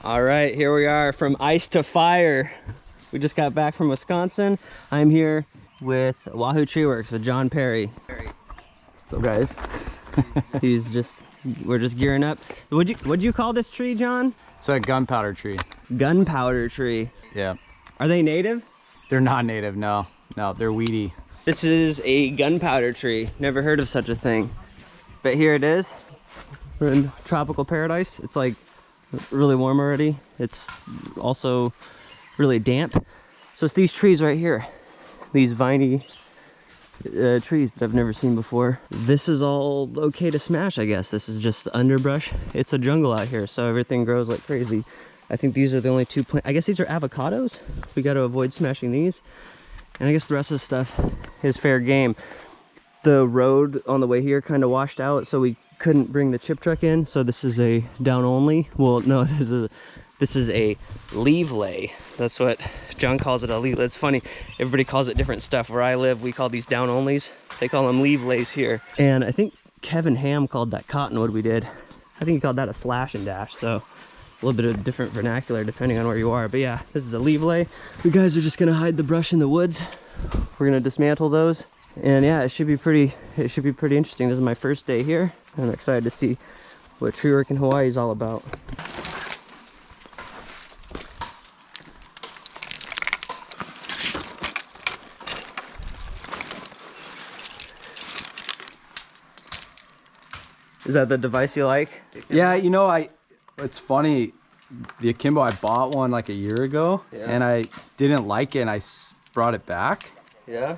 All right, here we are from ice to fire. We just got back from Wisconsin. I'm here with Oahu Tree Works with Jon Perry. What's up, guys? We're just gearing up. What'd you call this tree, John? It's a gunpowder tree. Gunpowder tree. Yeah. Are they native? They're not native, no. No, they're weedy. This is a gunpowder tree. Never heard of such a thing. But here it is. We're in tropical paradise. It's like really warm already. It's also really damp. So it's these trees right here. These viney trees that I've never seen before. This is all okay to smash, I guess. This is just underbrush. It's a jungle out here, so everything grows like crazy. I think these are the only two plants. I guess these are avocados. We got to avoid smashing these. And I guess the rest of the stuff is fair game. The road on the way here kind of washed out, so we couldn't bring the chip truck in. So this is a down only. Well, no, this is a leave lay. That's what John calls it, a leave. It's funny, everybody calls it different stuff. Where I live, we call these down onlys. They call them leave lays here. And I think Kevin Ham called that cottonwood we did. I think he called that a slash and dash. So a little bit of different vernacular depending on where you are. But yeah, this is a leave lay. You guys are just gonna hide the brush in the woods. We're gonna dismantle those. And yeah, it should be pretty interesting. This is my first day here. I'm excited to see what tree work in Hawaii is all about. Is that the device you like? Yeah, you know, it's funny. The akimbo, I bought one like a year ago, and I didn't like it, and I brought it back. Yeah.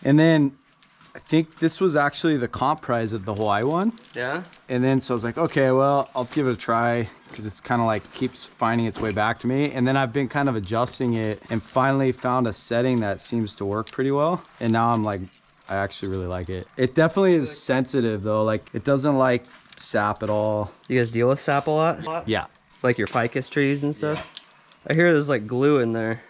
And then I think this was actually the comp prize of the Hawaii one. Yeah. And then so I was like, okay, well, I'll give it a try, because it's kind of like keeps finding its way back to me. And then I've been kind of adjusting it and finally found a setting that seems to work pretty well. And now I'm like, I actually really like it. It definitely is sensitive though. Like it doesn't like sap at all. You guys deal with sap a lot? Yeah. Like your ficus trees and stuff? Yeah. I hear there's like glue in there.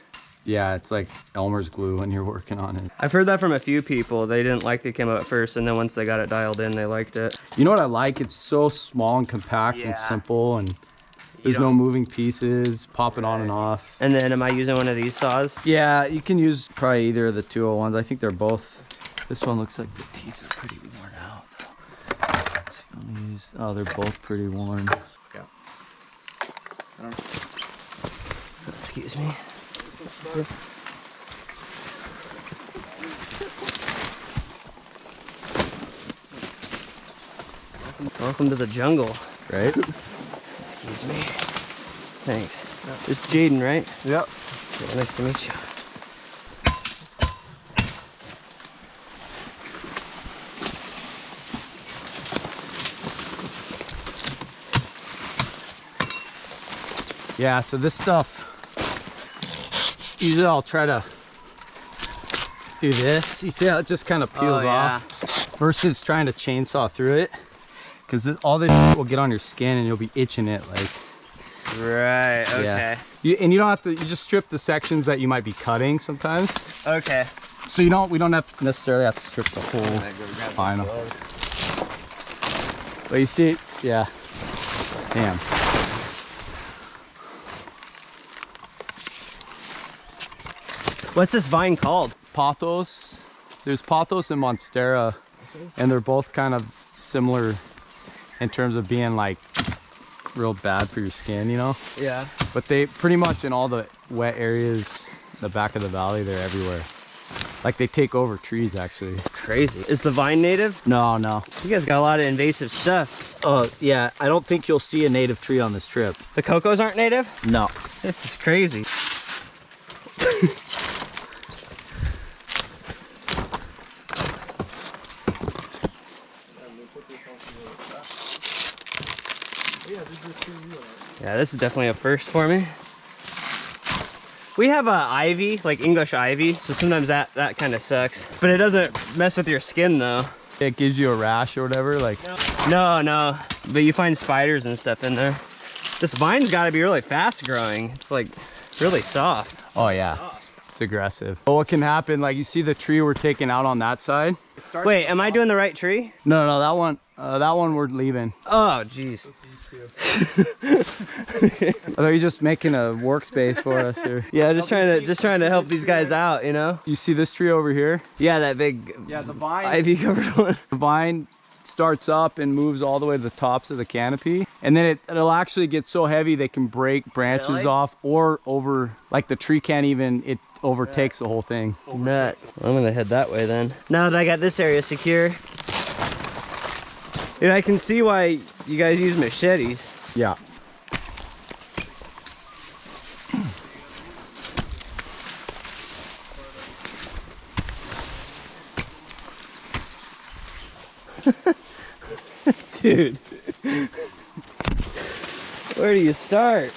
Yeah, it's like Elmer's glue when you're working on it. I've heard that from a few people. They didn't like the akimbo at first, and then once they got it dialed in, they liked it. You know what I like? It's so small and compact and simple, and there's no moving pieces, pop it on and off. And then am I using one of these saws? Yeah, you can use probably either of the 201s. I think they're both. This one looks like the teeth are pretty worn out though. So oh, they're both pretty worn. Yeah. Excuse me. Welcome to the jungle. Right? Excuse me. Thanks. It's Jaden, right? Yep. Yeah, nice to meet you. Yeah, so this stuff, usually I'll try to do this. You see how it just kind of peels off versus trying to chainsaw through it, because all this will get on your skin and you'll be itching it like. Right, okay. Yeah. And you don't have to, you just strip the sections that you might be cutting sometimes. Okay. So we don't have to necessarily have to strip the whole final. But you see, yeah, damn. What's this vine called? Pothos. There's Pothos and Monstera, and they're both kind of similar in terms of being like real bad for your skin, you know? Yeah. But they pretty much in all the wet areas, the back of the valley, they're everywhere. Like they take over trees actually. Crazy. Is the vine native? No, no. You guys got a lot of invasive stuff. Oh, yeah. I don't think you'll see a native tree on this trip. The cocos aren't native? No. This is crazy. Yeah, this is definitely a first for me. We have ivy, like English ivy, so sometimes that kind of sucks. But it doesn't mess with your skin though. It gives you a rash or whatever, like. No, but you find spiders and stuff in there. This vine's got to be really fast growing. It's like really soft. Oh yeah, it's aggressive. But what can happen, like you see the tree we're taking out on that side? Wait, am I doing the right tree? No, no, that one we're leaving. Oh, jeez. I thought you're just making a workspace for us here. Yeah, just trying to help these guys out, you know? You see this tree over here? Yeah, that big Yeah, the vine. ivy covered one. The vine starts up and moves all the way to the tops of the canopy, and then it'll actually get so heavy they can break branches Really? off or over, like the tree can't even, it overtakes the whole thing. Nuts. I'm gonna head that way then. Now that I got this area secure. Dude, I can see why you guys use machetes. Yeah. Dude. Where do you start?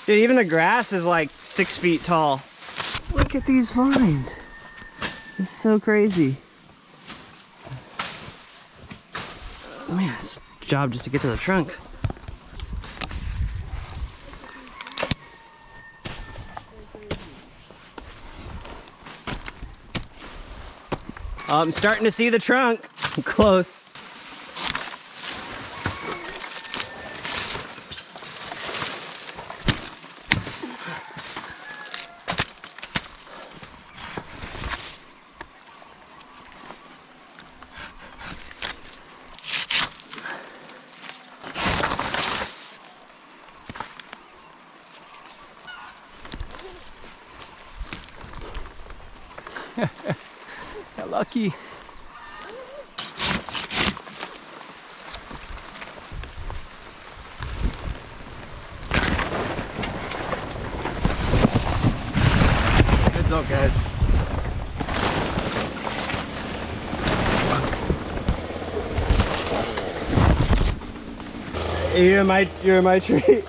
Dude, even the grass is like 6 feet tall. Look at these vines. It's so crazy. Man, it's a job just to get to the trunk. I'm starting to see the trunk. I'm close. Got lucky. Good luck, guys. You're in my tree.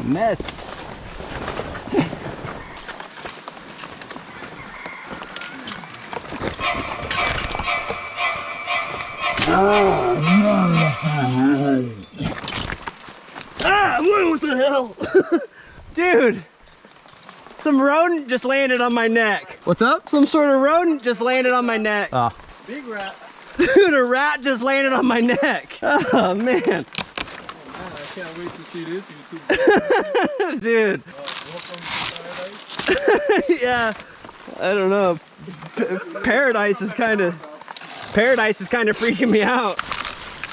Mess. Ah, what the hell? Dude, some rodent just landed on my neck. What's up? Some sort of rodent just landed on my neck. Ah. Big rat. Dude, a rat just landed on my neck. Oh, man. Oh, man, I can't wait to see this YouTube. Dude. Welcome to paradise. Yeah, I don't know. Paradise is kind of freaking me out.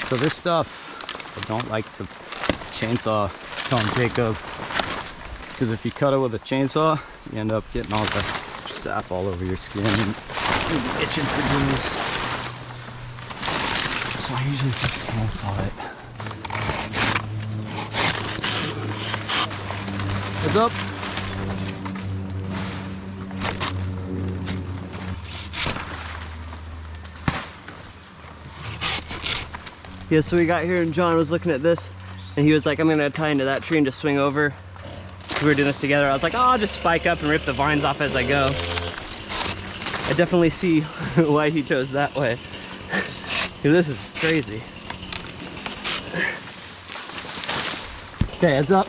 So this stuff, I don't like to chainsaw, telling Jacob, because if you cut it with a chainsaw, you end up getting all the sap all over your skin and itching for bruise. So I usually just handsaw it. What's up? Yeah, so we got here and John was looking at this and he was like, I'm gonna tie into that tree and just swing over. We were doing this together. I was like, oh, I'll just spike up and rip the vines off as I go. I definitely see why he chose that way. Dude, this is crazy. Okay, heads up.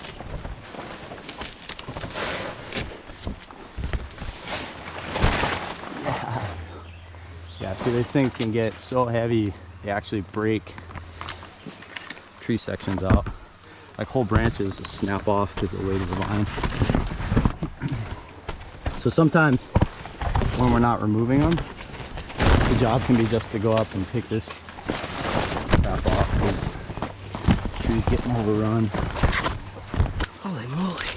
Yeah, see, these things can get so heavy, they actually break tree sections out. Like whole branches just snap off because of the weight of the vine. So sometimes when we're not removing them, the job can be just to go up and pick this crap off because the tree's getting overrun. Holy moly.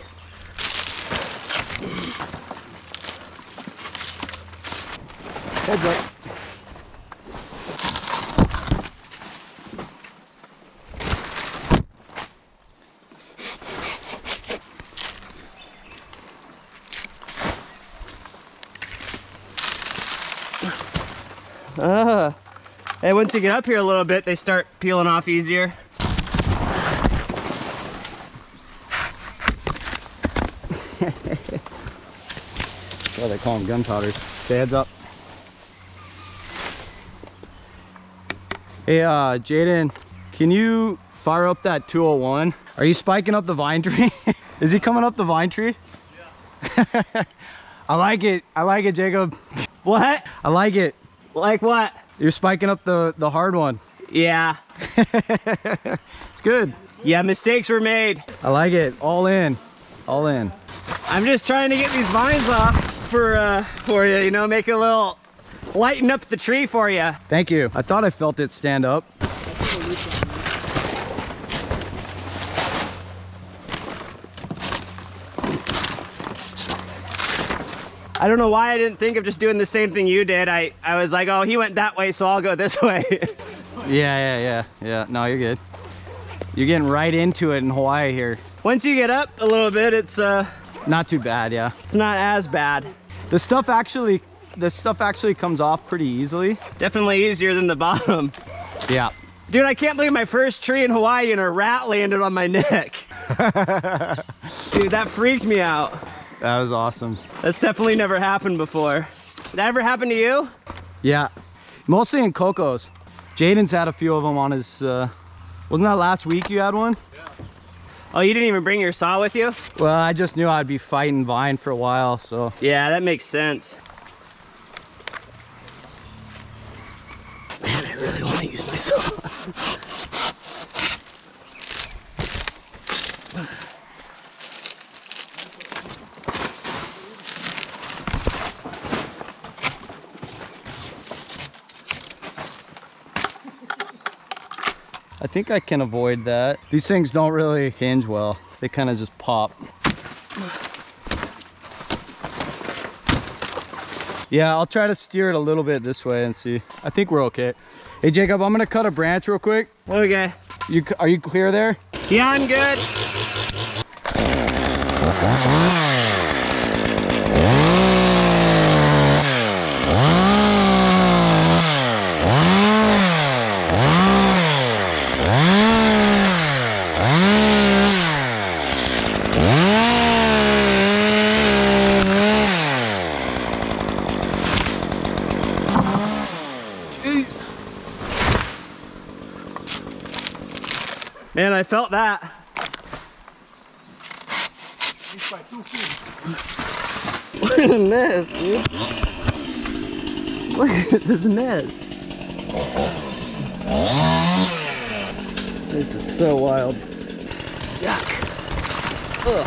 Heads up. And once you get up here a little bit, they start peeling off easier. Well, they call them gunpowders. Stay heads up. Hey, Jaden, can you fire up that 201? Are you spiking up the vine tree? Is he coming up the vine tree? Yeah. I like it, Jacob. What? I like it. Like what? You're spiking up the hard one. Yeah. It's good. Yeah, mistakes were made. I like it. All in. All in. I'm just trying to get these vines off for you, you know, make it a little, lighten up the tree for you. Thank you. I thought I felt it stand up. I don't know why I didn't think of just doing the same thing you did. I was like, oh, he went that way, so I'll go this way. Yeah. No, you're good. You're getting right into it in Hawaii here. Once you get up a little bit, it's Not too bad, yeah. it's not as bad. The stuff actually comes off pretty easily. Definitely easier than the bottom. Yeah. Dude, I can't believe my first tree in Hawaii and a rat landed on my neck. Dude, that freaked me out. That was awesome. That's definitely never happened before. Did that ever happen to you? Yeah, mostly in cocos. Jaden's had a few of them on his, wasn't that last week you had one? Yeah. Oh, you didn't even bring your saw with you? Well, I just knew I'd be fighting vine for a while, so. Yeah, that makes sense. Man, I really want to use my saw. I think I can avoid that. These things don't really hinge well. They kind of just pop. Yeah, I'll try to steer it a little bit this way and see. I think we're okay. Hey Jacob, I'm gonna cut a branch real quick. Okay. Are you clear there? Yeah, I'm good. Man, I felt that. Look at this, dude. Look at this mess. This is so wild. Yuck. Ugh.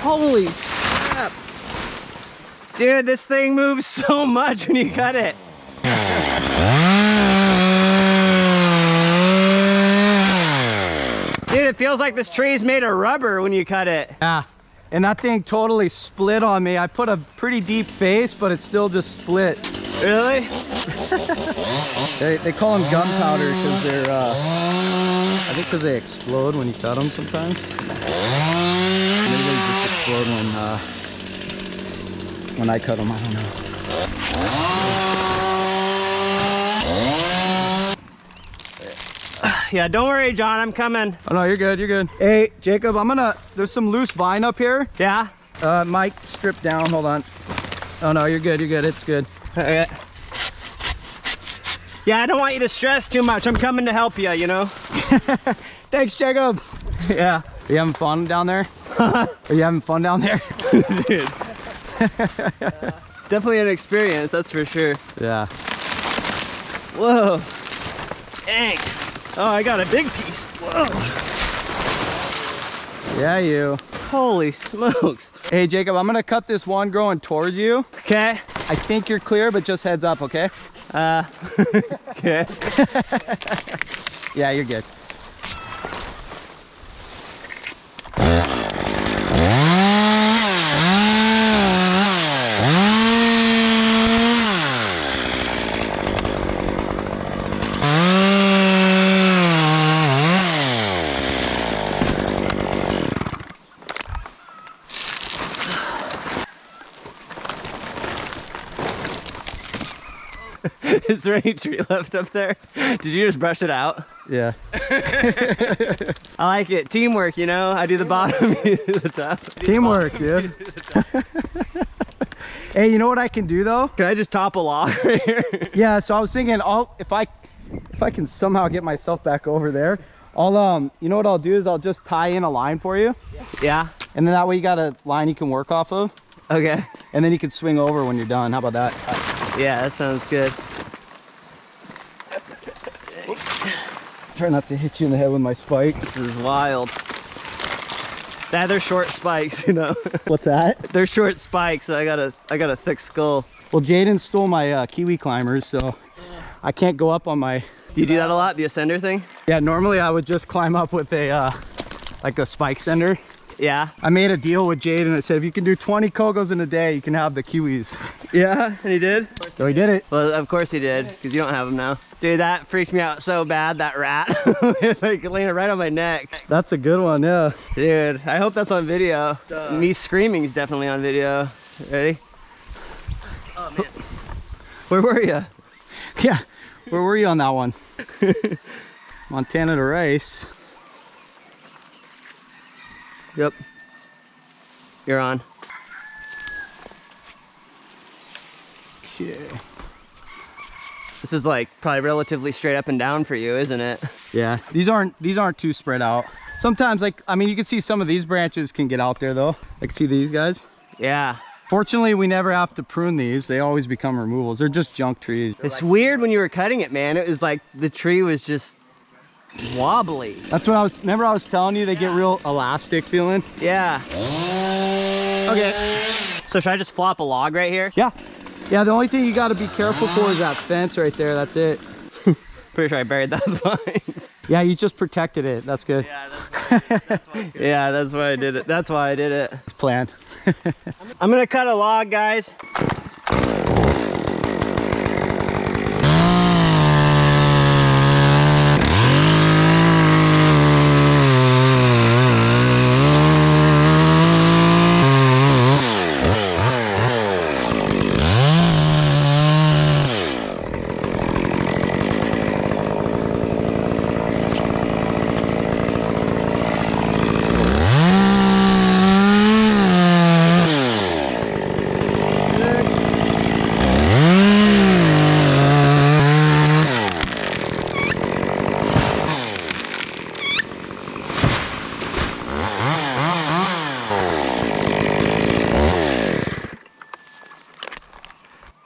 Holy crap. Dude, this thing moves so much when you cut it. Dude, it feels like this tree's made of rubber when you cut it. Yeah, and that thing totally split on me. I put a pretty deep face, but it still just split. Really? They call them gunpowder because they're, I think because they explode when you cut them sometimes. Maybe they just explode when I cut them, I don't know. Yeah, don't worry, John, I'm coming. Oh no, you're good, you're good. Hey, Jacob, there's some loose vine up here. Yeah? Might strip down, hold on. Oh no, you're good, it's good. Okay. Yeah, I don't want you to stress too much. I'm coming to help you, you know? Thanks, Jacob. Yeah. Are you having fun down there? Are you having fun down there? Dude. Definitely an experience, that's for sure. Yeah. Whoa. Dang. Oh, I got a big piece. Whoa. Yeah, you. Holy smokes. Hey, Jacob, I'm gonna cut this one growing towards you. Okay. I think you're clear, but just heads up, okay? Okay. Yeah, you're good. Is there any tree left up there? Did you just brush it out? Yeah. I like it. Teamwork, you know? I do the bottom, you do the top. Teamwork, dude. Hey, you know what I can do though? Can I just top a log right here? Yeah, so I was thinking if I can somehow get myself back over there, I'll you know what I'll do is I'll just tie in a line for you. Yeah. And then that way you got a line you can work off of. Okay. And then you can swing over when you're done. How about that? Yeah, that sounds good. Try not to hit you in the head with my spikes. This is wild. Nah, they're short spikes, you know. What's that? They're short spikes, so I got a thick skull. Well, Jaden stole my kiwi climbers, so I can't go up on my... Do you do that a lot, the ascender thing? Yeah, normally I would just climb up with a like a spike sender. Yeah. I made a deal with Jaden. It said if you can do 20 kogos in a day, you can have the kiwis. Yeah, and he did? So he did it. Well, of course he did, because you don't have them now. Dude, that freaked me out so bad, that rat. Like laying right on my neck. That's a good one, yeah. Dude, I hope that's on video. Me screaming is definitely on video. Ready? Oh, man. Where were you? Yeah, where were you on that one? Montana to Rice. Yep. You're on. Okay. This is like probably relatively straight up and down for you, isn't it? Yeah, these aren't too spread out. Sometimes, like, I mean, you can see some of these branches can get out there though. Like, see these guys? Yeah. Fortunately, we never have to prune these. They always become removals. They're just junk trees. It's weird when you were cutting it, man. It was like the tree was just wobbly. That's what remember I was telling you they get real elastic feeling? Yeah. Okay. So should I just flop a log right here? Yeah. Yeah, the only thing you got to be careful for is that fence right there. That's it. Pretty sure I buried those vines. Yeah, you just protected it. That's good. Yeah, that's why. Yeah, that's why I did it. That's why I did it. It's planned. I'm gonna cut a log, guys.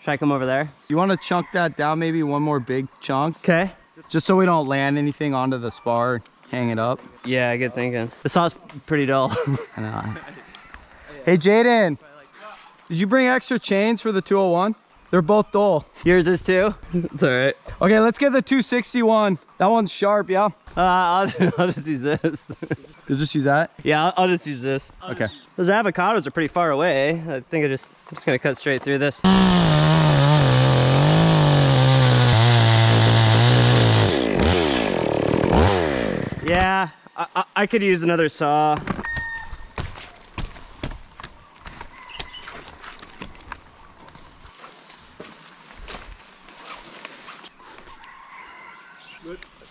Should I come over there? You want to chunk that down, maybe one more big chunk? Okay. Just so we don't land anything onto the spar, hang it up. Yeah, good thinking. The saw's pretty dull. I know. Hey, Jaden, did you bring extra chains for the 201? They're both dull. Yours is too? It's all right. Okay, let's get the 261. That one's sharp, yeah? I'll just use this. You'll just use that? Yeah, I'll just use this. Okay. Those avocados are pretty far away. I think I'm just gonna cut straight through this. Yeah, I could use another saw.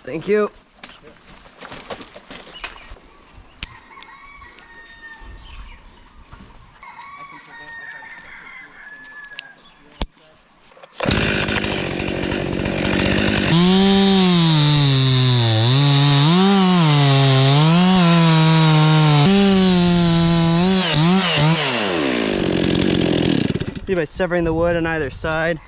Thank you. By severing the wood on either side,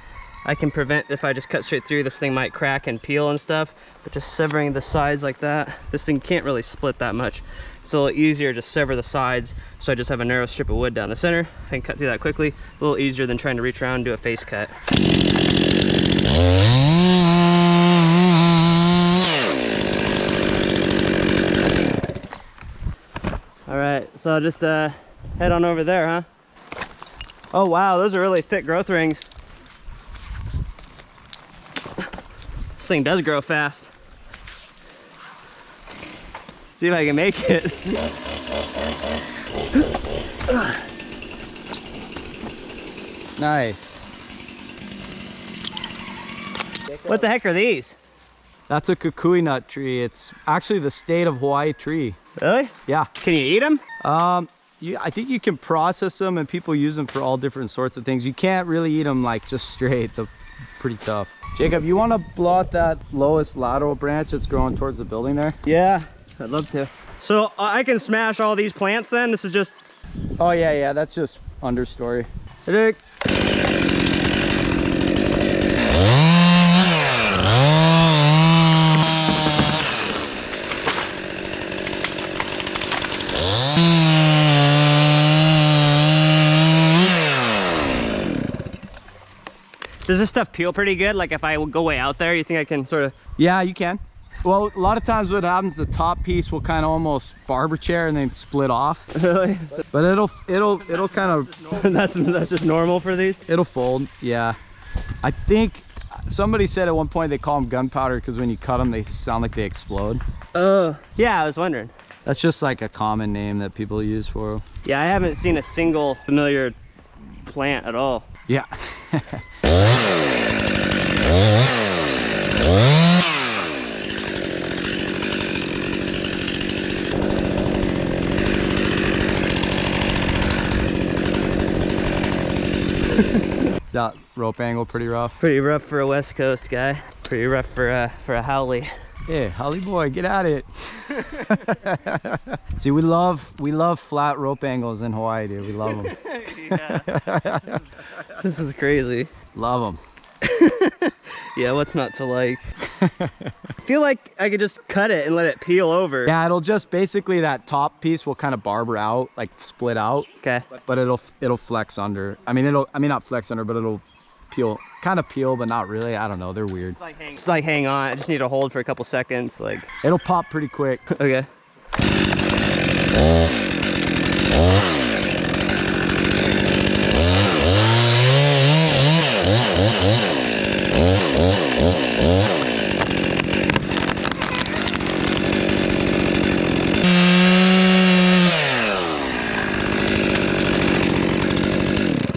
I can prevent, if I just cut straight through, this thing might crack and peel and stuff, but just severing the sides like that, this thing can't really split that much. It's a little easier to sever the sides, so I just have a narrow strip of wood down the center. I can cut through that quickly, a little easier than trying to reach around and do a face cut. All right, so I'll just head on over there, huh? Oh wow, those are really thick growth rings. This thing does grow fast. See if I can make it. Nice. What the heck are these? That's a kukui nut tree. It's actually the state of Hawaii tree. Really? Yeah. Can you eat them? I think you can process them and people use them for all different sorts of things. You can't really eat them like just straight. They're pretty tough. Jacob, you want to blow out that lowest lateral branch that's growing towards the building there? Yeah, I'd love to. So I can smash all these plants then? This is just... Oh yeah, that's just understory. Rick. Does this stuff peel pretty good? Like if I go way out there, you think I can sort of... Yeah, you can. Well, a lot of times what happens, the top piece will kind of almost barber chair and then split off. Really? But it'll kind of... that's just normal for these? It'll fold, yeah. I think somebody said at one point they call them gunpowder because when you cut them, they sound like they explode. Oh, yeah, I was wondering. That's just like a common name that people use for them. Yeah, I haven't seen a single familiar plant at all. Yeah. Is that rope angle pretty rough? Pretty rough for a West Coast guy. Pretty rough for a haole. Hey, Holly boy, get at it. See, we love flat rope angles in Hawaii, dude. We love them. Yeah. This is crazy. Love them. Yeah, what's not to like? I feel like I could just cut it and let it peel over. Yeah, it'll just basically that top piece will kind of barber out, like split out. Okay. But it'll flex under. I mean not flex under, but it'll peel, kind of peel, but not really. I don't know. They're weird. It's like hang on. I just need to hold for a couple seconds. Like it'll pop pretty quick. Okay.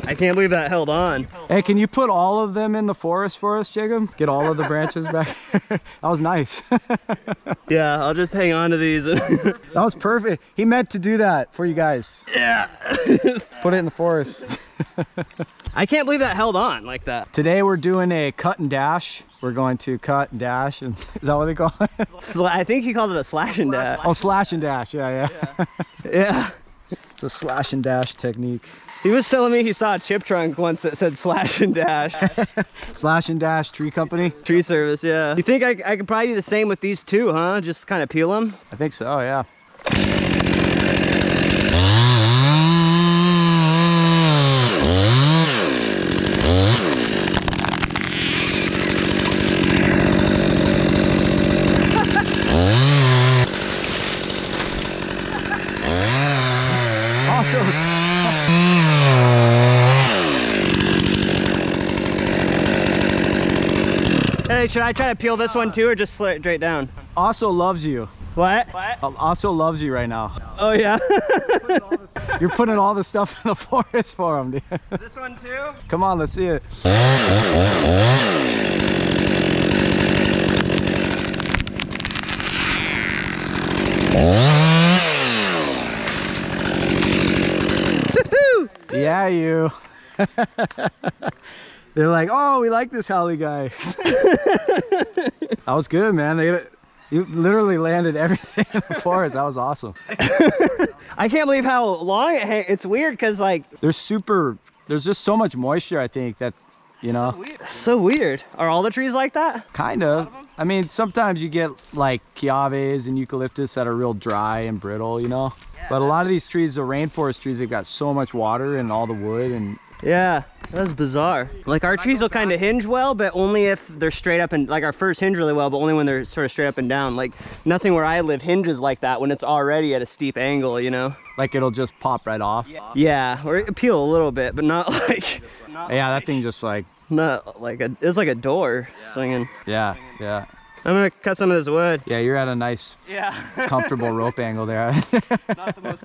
I can't believe that held on. Hey, can you put all of them in the forest for us, Jacob? Get all of the branches back. That was nice. Yeah, I'll just hang on to these. That was perfect. He meant to do that for you guys. Yeah. Put it in the forest. I can't believe that held on like that. Today we're doing a cut and dash. We're going to cut and dash, and is that what they call it? I think he called it a slash and dash. Oh, slash and dash. Yeah. Yeah. It's a slash and dash technique. He was telling me he saw a chip trunk once that said slash and dash. Slash and dash tree company. Tree service, yeah. You think I could probably do the same with these two, huh? Just kind of peel them? I think so, yeah. Hey, should I try to peel this one too, or just slit it straight down? Also loves you. What? Also loves you right now. Oh yeah. You're putting all the stuff in the forest for him, dude. This one too? Come on, let's see it. Yeah, you. They're like, oh, we like this Holly guy. That was good, man. You literally landed everything in the forest. That was awesome. I can't believe how long it hangs. It's weird because like... There's just so much moisture, I think, that, you know. So weird. Are all the trees like that? Kind of. I mean, sometimes you get like kiaves and eucalyptus that are real dry and brittle, you know. Yeah, but a lot of these trees, the rainforest trees, they've got so much water and all the wood and... Yeah, that's bizarre. Like our trees will kind of hinge well, but only if they're straight up and like our firs hinge really well, but only when they're sort of straight up and down. Like nothing where I live hinges like that when it's already at a steep angle, you know? Like it'll just pop right off. Yeah, or it peel a little bit, but not like... Yeah, that thing just like... Not like a... It's like a door swinging. Yeah. I'm gonna cut some of this wood. Yeah, you're at a nice, comfortable rope angle there. Not the most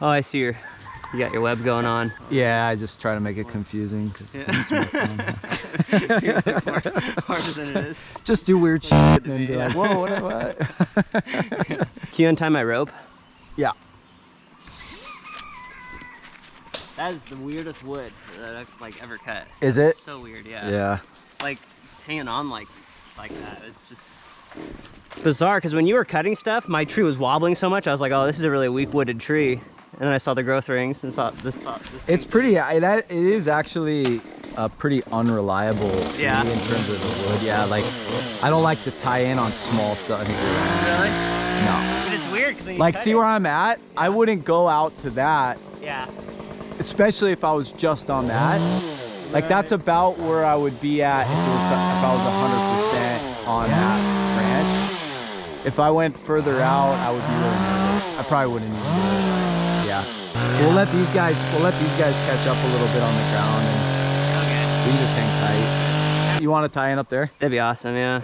Oh, I see you got your web going on. Yeah, I just try to make it confusing because it's more fun. Harder than it is. Just do weird shit and then be like, whoa, what? Can you untie my rope? Yeah. That is the weirdest wood that I've like ever cut. Is it? So weird, yeah. Yeah. Like just hanging on like that. It's just bizarre because when you were cutting stuff, my tree was wobbling so much. I was like, oh, this is a really weak wooded tree. And then I saw the growth rings and saw this It's pretty, it is actually a pretty unreliable tree in terms of the wood. Yeah, like I don't like to tie in on small stuff. Really? No. But it's weird because Like, see where I'm at? I wouldn't go out to that. Yeah. Especially if I was just on that. Like that's about where I would be at if I was 100% on that ranch. If I went further out, I would be really nervous. I probably wouldn't even do it. Yeah. We'll let these guys catch up a little bit on the ground and we can just hang tight. You want to tie in up there? That'd be awesome, yeah.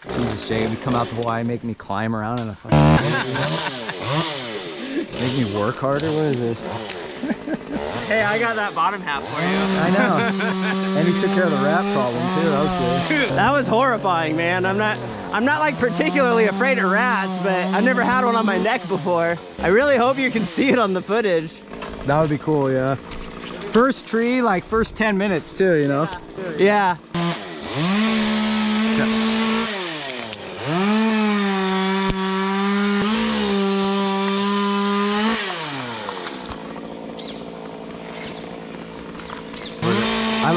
Jesus, Jay, you come out to Hawaii and make me climb around in a fucking make me work harder? What is this? Hey, I got that bottom half for you. I know. And he took care of the rat problem too. That was good. That was horrifying, man. I'm not like particularly afraid of rats, but I've never had one on my neck before. I really hope you can see it on the footage. That would be cool, yeah. First tree, like first 10 minutes too, you know? Yeah.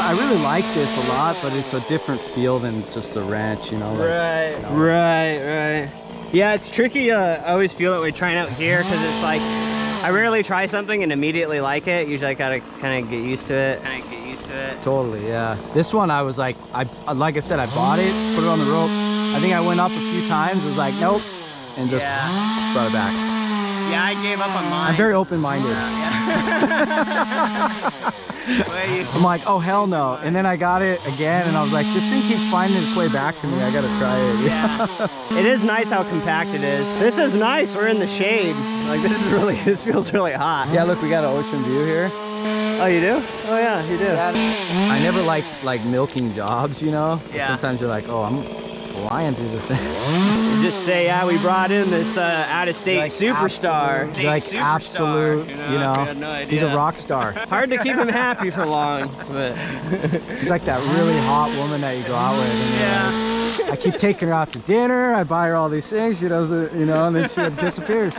I really like this a lot, but it's a different feel than just the ranch, you know? Like, Right. Yeah, it's tricky. I always feel that way trying out here because it's like, I rarely try something and immediately like it. Usually I gotta kind of get used to it. Totally, yeah. This one I was like I said, I bought it, put it on the rope. I think I went up a few times, was like, nope, and just brought it back. Yeah, I gave up on mine. I'm very open-minded. I'm like, oh hell no. And then I got it again and I was like, this thing keeps finding its way back to me. I gotta try it. Yeah. It is nice how compact it is. This is nice, we're in the shade. Like this feels really hot. Yeah, look, we got an ocean view here. Oh, you do? Oh yeah, you do. I never liked like milking jobs, you know? Yeah. Sometimes you're like, oh, I'm flying through this thing. You just say, yeah, we brought in this out-of-state like superstar. Absolute, you know, I had no idea. he's a rock star. Hard to keep him happy for long, but He's like that really hot woman that you go out with. And yeah. I keep taking her out to dinner. I buy her all these things. She doesn't, you know, and then she disappears.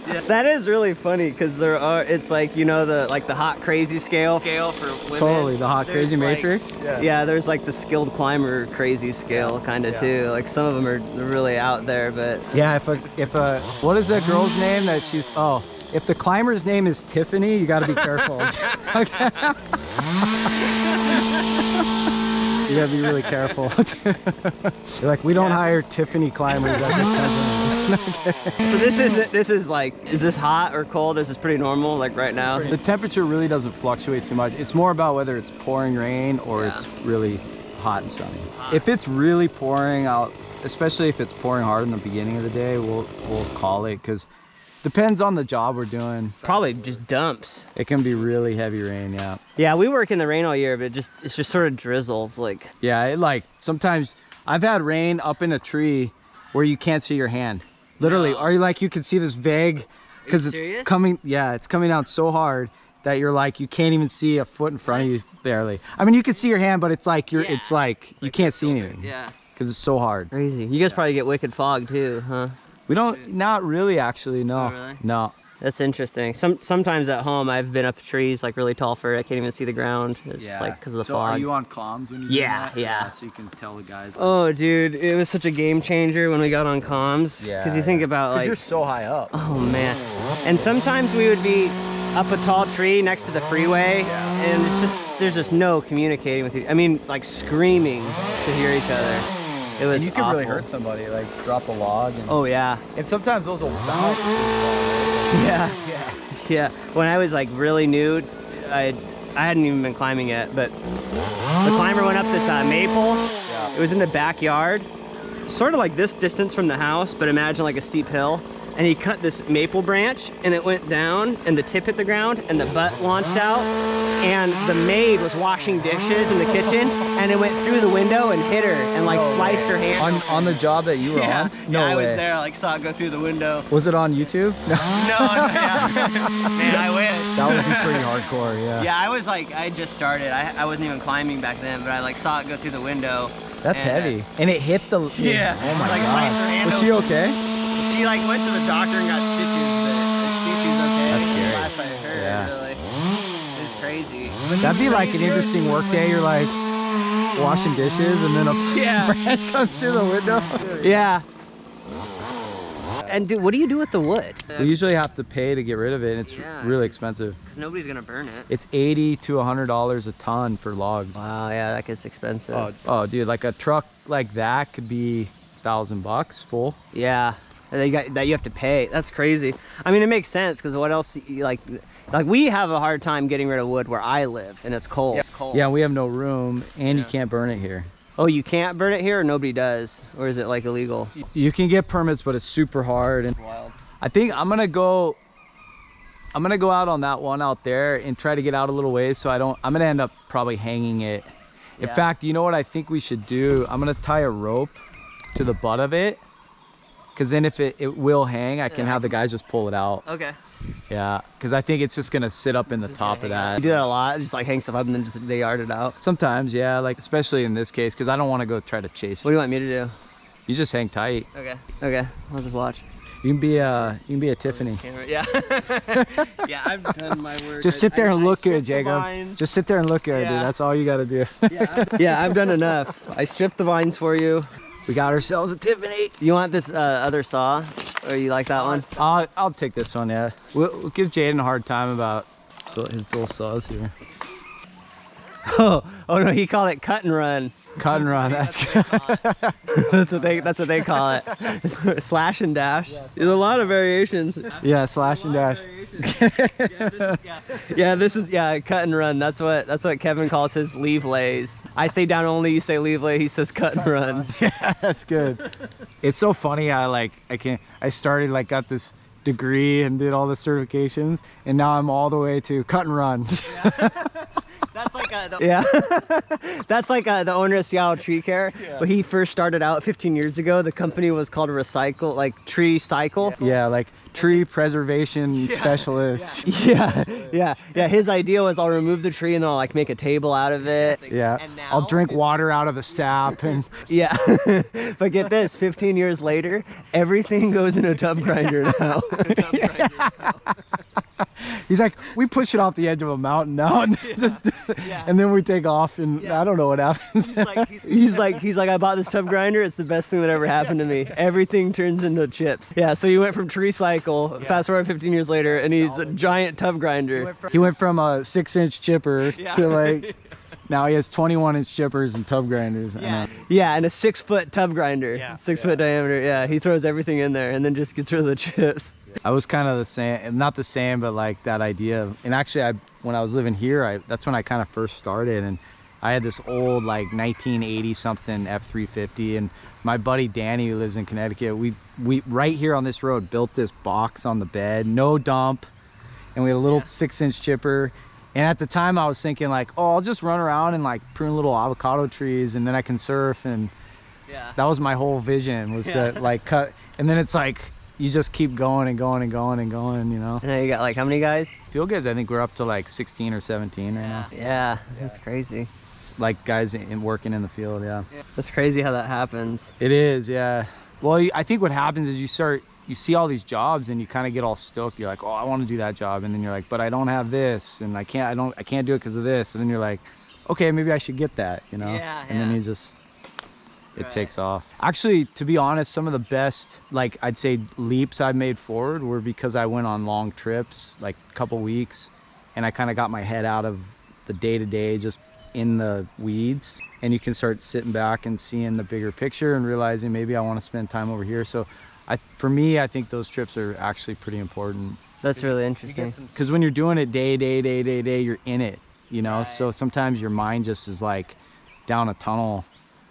Yeah. That is really funny because it's like, you know, the hot crazy scale for women. Totally, the hot crazy like, matrix. Yeah, there's like the skilled climber crazy scale kind of too. Like some of them are really out there, but yeah, if a what is that girl's name that she's if the climber's name is Tiffany, you got to be careful. Okay. You gotta be really careful. You're like, we don't hire Tiffany climbers. So this is like, is this hot or cold? Is this pretty normal like right now? The temperature really doesn't fluctuate too much. It's more about whether it's pouring rain or it's really hot and sunny. If it's really pouring out, especially if it's pouring hard in the beginning of the day, we'll call it, because depends on the job we're doing. Probably just dumps. It can be really heavy rain, yeah. Yeah, we work in the rain all year, but it's just sort of drizzles, like. Yeah, it like sometimes I've had rain up in a tree where you can't see your hand. Literally, or you can see this vague, because it's coming. Yeah, it's coming down so hard that you're like, you can't even see a foot in front of you barely. I mean, you can see your hand, but it's like it's like you can't see anything. Yeah. Because it's so hard. Crazy. You guys probably get wicked fog too, huh? We don't, not really actually, no. Oh, really? No. That's interesting. Sometimes at home I've been up trees like really tall for it. I can't even see the ground. It's like because of the fog. So are you on comms when you do that? Yeah. So you can tell the guys. Like, oh, dude, it was such a game changer when we got on comms. Yeah. Because you think about like. Because you're so high up. Oh man. And sometimes we would be up a tall tree next to the freeway, and there's just no communicating with you. I mean, like screaming to hear each other. It was. And you can awful. really hurt somebody, like drop a log. And, oh yeah. And sometimes those will bounce. Yeah. When I was like really new, I hadn't even been climbing yet, but the climber went up this maple. Yeah. It was in the backyard, sort of like this distance from the house, but imagine like a steep hill. and he cut this maple branch, and it went down, and the tip hit the ground, and the butt launched out, and the maid was washing dishes in the kitchen, and it went through the window and hit her, and like sliced her hand. On the job that you were on? No I way. was there, I like saw it go through the window. Was it on YouTube? No, yeah. Man, I wish. That would be pretty hardcore, yeah. Yeah, I was like, I just started. I wasn't even climbing back then, but I like saw it go through the window. That's and, heavy. And it hit the... Yeah. Oh my like, God. sliced her hand Was she open. okay? She like went to the doctor and got stitches, but I think she's okay. That's scary. Last I heard, Yeah. really. It's crazy. That'd be like an interesting work day. You're like washing dishes and then a branch comes through the window. Yeah. And dude, what do you do with the wood? We usually have to pay to get rid of it, and it's really expensive. Because nobody's gonna burn it. It's $80 to $100 a ton for logs. Wow, yeah, that gets expensive. Oh, dude, like a truck like that could be $1,000 full. Yeah, and you got that you have to pay. That's crazy. I mean, it makes sense because what else? Like we have a hard time getting rid of wood where I live, and it's cold. It's cold. Yeah, we have no room, and you can't burn it here. Oh, you can't burn it here, or nobody does, or is it like illegal? You can get permits, but it's super hard. And Wild. I think I'm gonna go out on that one out there and try to get out a little ways, so I'm gonna end up probably hanging it. In fact, you know what I think we should do? I'm gonna tie a rope to the butt of it, because then if it will hang, I can have the guys just pull it out. Okay. Yeah, because I think it's just gonna sit up in the top of that. You do that a lot, just like hang stuff up and then just they yard it out. Sometimes, yeah, like especially in this case, because I don't want to go try to chase What it. do you want me to do? You just hang tight. Okay. Okay. I'll just watch. You can be a Tiffany. Yeah. Yeah, I've done my work. Just sit there and look good, stripped the Jacob. vines. Just sit there and look good, dude. Yeah. That's all you gotta do. Yeah, I've done enough. I stripped the vines for you. We got ourselves a Tiffany. You want this other saw? Or you like that one? I'll take this one, yeah. We'll give Jaden a hard time about his dual saws here. Oh no, he called it cut and run. Cut and run, that's good. That's what they call it. Slash and dash. There's a lot of variations. Yeah, slash and dash. Yeah, this is cut and run. That's what Kevin calls his leave lays. I say down only, you say leave lay, he says cut and run. Yeah, that's good. It's so funny how I started like got this degree and did all the certifications, and now I'm all the way to cut and run. That's like that's like the owner of Seattle Tree Care. When he first started out 15 years ago, the company was called Recycle, like Tree Cycle. Yeah, like tree preservation specialist. Yeah. His idea was I'll remove the tree and then I'll like make a table out of it. Yeah, I'll drink water out of the sap and. Yeah, but get this, 15 years later, everything goes in a tub grinder now. He's like, we push it off the edge of a mountain now, and, and then we take off, and I don't know what happens. He's like, I bought this tub grinder. It's the best thing that ever happened to me. Everything turns into chips. Yeah, so you went from Tree Cycle, fast forward 15 years later, and he's a giant tub grinder. He went from a 6-inch chipper to like, now he has 21-inch chippers and tub grinders. Yeah, and a 6-foot tub grinder, 6-foot diameter. Yeah, he throws everything in there and then just gets rid of the chips. I was kind of the same, not the same, but like that idea of, and actually when I was living here, that's when I kind of first started, and I had this old like 1980 something F350, and my buddy Danny, who lives in Connecticut, we right here on this road built this box on the bed, no dump, and we had a little 6-inch chipper. And at the time I was thinking like, oh, I'll just run around and like prune little avocado trees, and then I can surf, and that was my whole vision, was that like cut, and then it's like you just keep going and going and going and going, you know. And now you got like how many guys? Field guys, I think we're up to like 16 or 17 right now. Yeah, that's crazy. Like guys working in the field, That's crazy how that happens. It is, yeah. Well, I think what happens is you see all these jobs and you kind of get all stoked. You're like, oh, I want to do that job, and then you're like, but I don't have this, and I can't do it because of this, and then you're like, okay, maybe I should get that, you know. And then you just it takes off. Actually, to be honest, some of the best, like I'd say, leaps I've made forward were because I went on long trips, like a couple weeks, and I kind of got my head out of the day-to-day, just in the weeds, and you can start sitting back and seeing the bigger picture and realizing maybe I want to spend time over here. So for me, I think those trips are actually pretty important. That's really interesting. Because when you're doing it day, you're in it, you know. So sometimes your mind just is like down a tunnel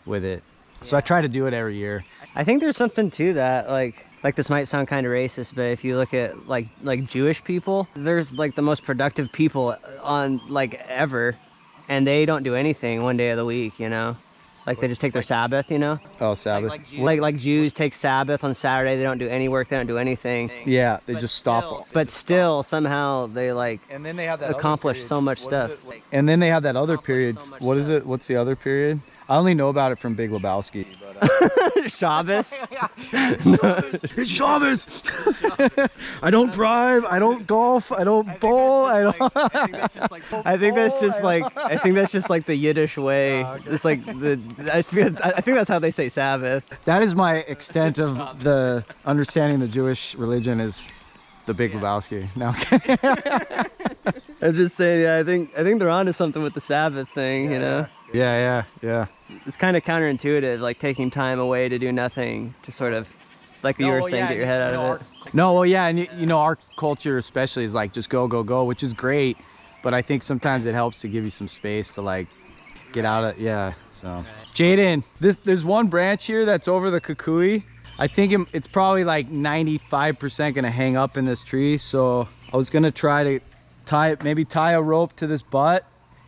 with it. So I try to do it every year. I think there's something to that, like like this might sound kind of racist, but if you look at like Jewish people, there's like the most productive people on like ever, and they don't do anything one day of the week, you know? Like they just take their Sabbath, you know? Oh, Sabbath. Like Jews take Sabbath on Saturday, they don't do any work, they don't do anything. Yeah, they just stop. But still, somehow they like And then they have that accomplish so much stuff. And then they have that other period. What is it? What's the other period? I only know about it from Big Lebowski. Shabbos? It's Shabbos. I don't drive. I don't golf. I don't bowl. I don't. I think that's just like the Yiddish way. It's like I think that's how they say Sabbath. That is my extent of the understanding the Jewish religion is the Big Lebowski. No. I'm just saying, yeah, I think they're onto something with the Sabbath thing, you know? Yeah. It's kind of counterintuitive, like taking time away to do nothing, to sort of, like you were saying, get your head out of it. No, well, yeah, and you know, our culture especially is like just go, which is great, but I think sometimes it helps to give you some space to like get out of, so. Jaden, there's one branch here that's over the kukui. I think it's probably like 95% gonna hang up in this tree, so I was gonna try to maybe tie a rope to this butt,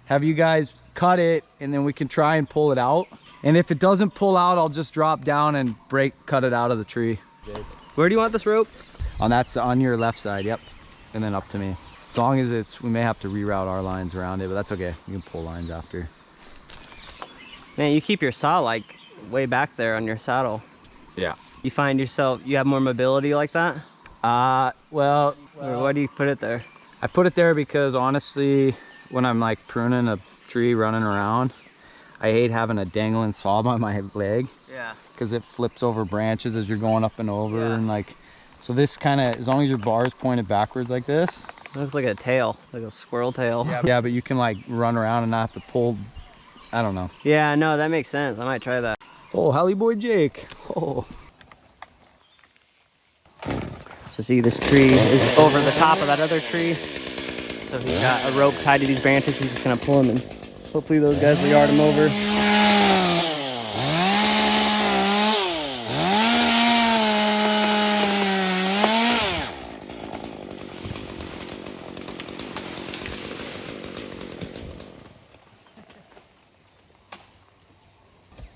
have you guys cut it, and then we can try and pull it out. And if it doesn't pull out, I'll just drop down and cut it out of the tree. Where do you want this rope? On your left side, yep. And then up to me. As long as we may have to reroute our lines around it, but that's okay. We can pull lines after. Man, you keep your saw like way back there on your saddle. Yeah. You find yourself, you have more mobility like that? Well. Or why do you put it there? I put it there because honestly, when I'm like pruning a tree running around, I hate having a dangling saw by my leg. Yeah. Because it flips over branches as you're going up and over, and like, so this kind of, as long as your bar is pointed backwards like this. It looks like a tail, like a squirrel tail. Yeah, but you can like run around and not have to pull, I don't know. Yeah, no, that makes sense. I might try that. Oh, Holly Boy Jake. Oh. So see, this tree is over the top of that other tree. So he's got a rope tied to these branches. He's just gonna pull them, and hopefully those guys will yard him over.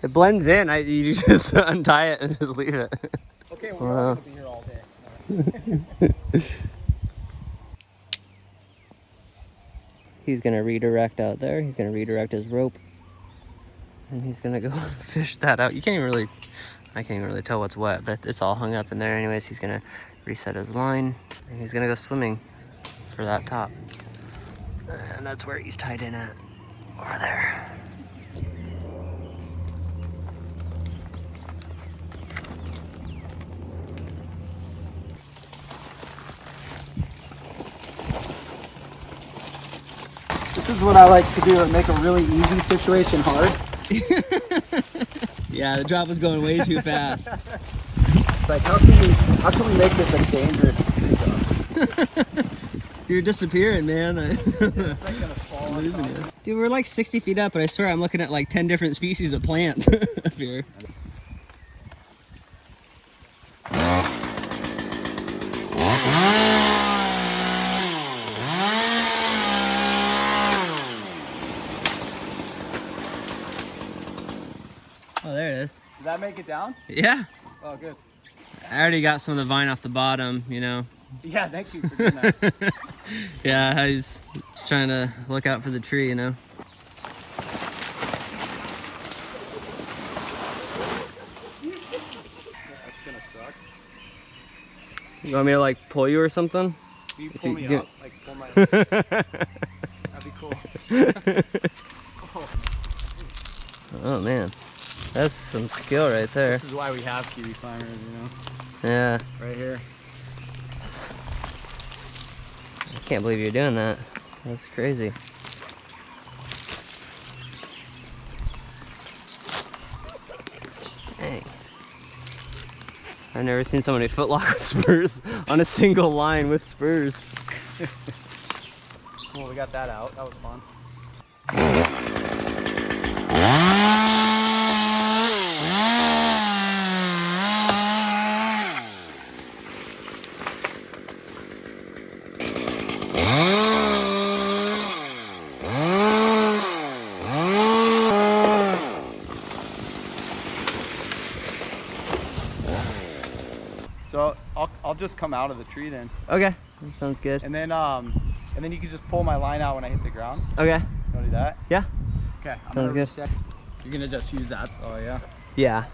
It blends in. You just untie it and just leave it. Okay, we're all gonna be here all day. He's gonna redirect out there. He's gonna redirect his rope, and he's gonna go fish that out. I can't even really tell what's wet, but it's all hung up in there anyways. He's gonna reset his line, and he's gonna go swimming for that top. And that's where he's tied in at, over there. This is what I like to do to make a really easy situation hard. Yeah, the drop was going way too fast. It's like, how can we make this a dangerous pickup? You're disappearing, man. It's like gonna fall. Losing it. Dude, we're like 60 feet up, but I swear I'm looking at like 10 different species of plant up here. Oh, there it is. Did that make it down? Yeah. Oh, good. I already got some of the vine off the bottom, you know. Yeah, thank you for doing that. Yeah, I was just trying to look out for the tree, you know. That's gonna suck. You want me to like pull you or something? You pull me you up, like pull my. That'd be cool. Oh man, that's some skill right there. This is why we have kiwi climbers, you know. Yeah. Right here. I can't believe you're doing that. That's crazy. Dang. I've never seen somebody footlock with spurs on a single line with spurs. Cool, we got that out. That was fun. I'll just come out of the tree then. Okay, that sounds good. And then you can just pull my line out when I hit the ground. Okay. You wanna do that? Yeah. Okay. Sounds good. You're gonna just use that. Oh yeah. Yeah.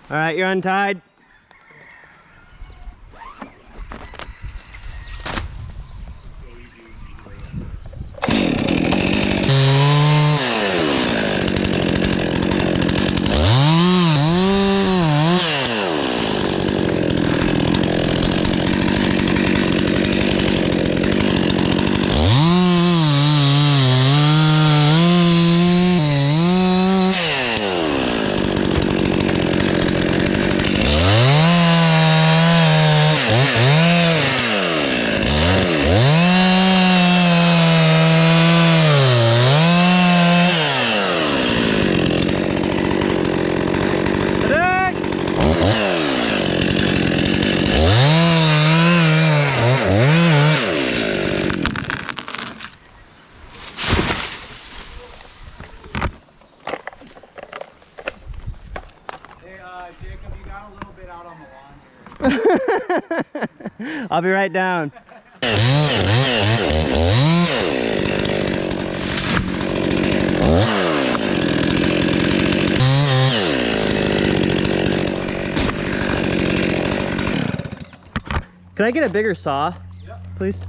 All right, you're untied. Jacob, you got a little bit out on the lawn here. I'll be right down. Can I get a bigger saw, please?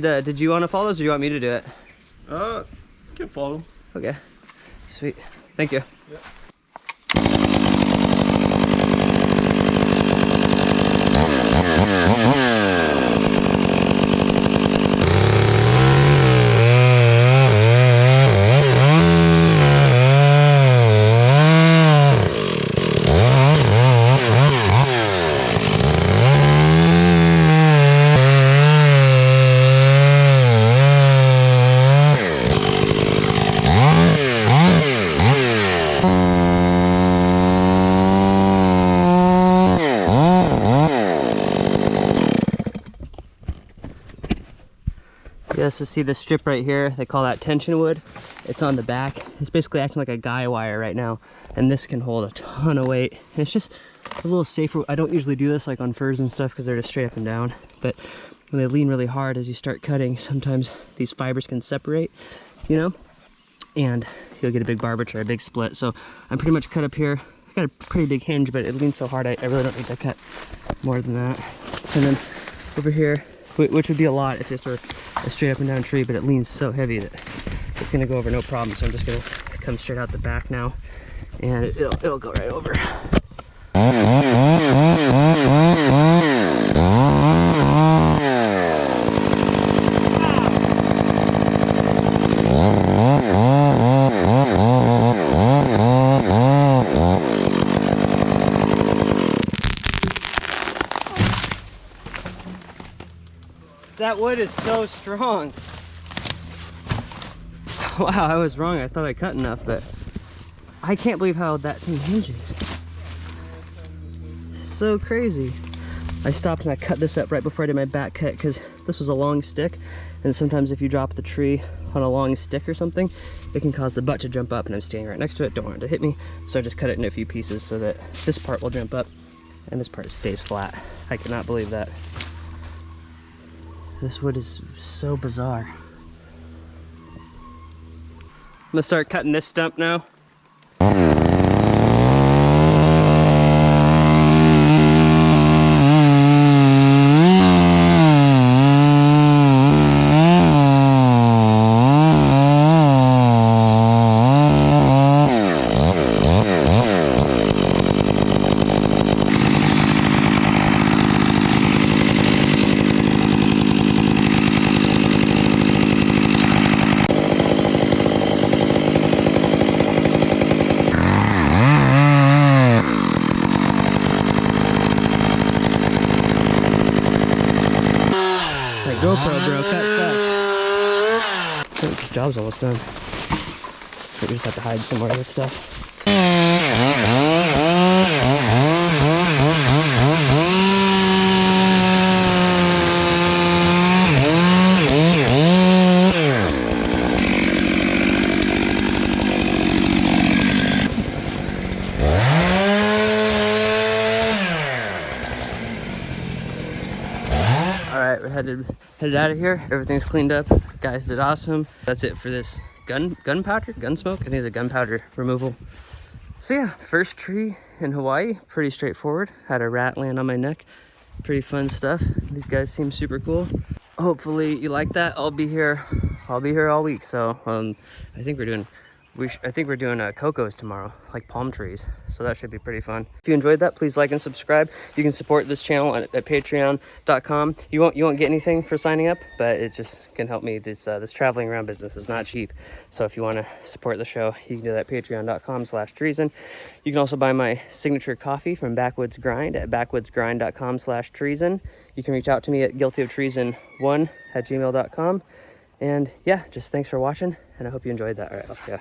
Did you want to follow us, or do you want me to do it? Can follow. Okay, sweet. Thank you. Yeah. You also see this strip right here, they call that tension wood. It's on the back. It's basically acting like a guy wire right now. And this can hold a ton of weight. And it's just a little safer. I don't usually do this like on furs and stuff because they're just straight up and down. But when they lean really hard as you start cutting, sometimes these fibers can separate, you know? And you'll get a big barber chair, a big split. So I'm pretty much cut up here. I got a pretty big hinge, but it leans so hard I really don't need to cut more than that. And then over here, which would be a lot if this were a straight up and down tree, but it leans so heavy that it's gonna go over no problem. So I'm just gonna come straight out the back now, and it'll go right over. That wood is so strong. Wow, I was wrong. I thought I cut enough, but I can't believe how that thing hinges. So crazy. I stopped and I cut this up right before I did my back cut because this was a long stick, and sometimes if you drop the tree on a long stick or something, it can cause the butt to jump up, and I'm standing right next to it, don't want it to hit me, so I just cut it into a few pieces so that this part will jump up and this part stays flat. I cannot believe that. This wood is so bizarre. I'm gonna start cutting this stump now. GoPro, bro, cut stuff. I think the job's almost done. We just have to hide some more of this stuff. Alright, we're headed out of here. Everything's cleaned up. Guys did awesome. That's it for this gunpowder? Gunsmoke? I think it's a gunpowder removal. So yeah, first tree in Hawaii. Pretty straightforward. Had a rat land on my neck. Pretty fun stuff. These guys seem super cool. Hopefully you like that. I'll be here all week. So I think we're doing cocos tomorrow, like palm trees. So that should be pretty fun. If you enjoyed that, please like and subscribe. You can support this channel at patreon.com. You won't get anything for signing up, but it just can help me. This traveling around business is not cheap. So if you want to support the show, you can do that at patreon.com/treason. You can also buy my signature coffee from Backwoods Grind at backwoodsgrind.com/treason. You can reach out to me at guiltyoftreason1@gmail.com. And yeah, just thanks for watching, and I hope you enjoyed that. All right, I'll see ya.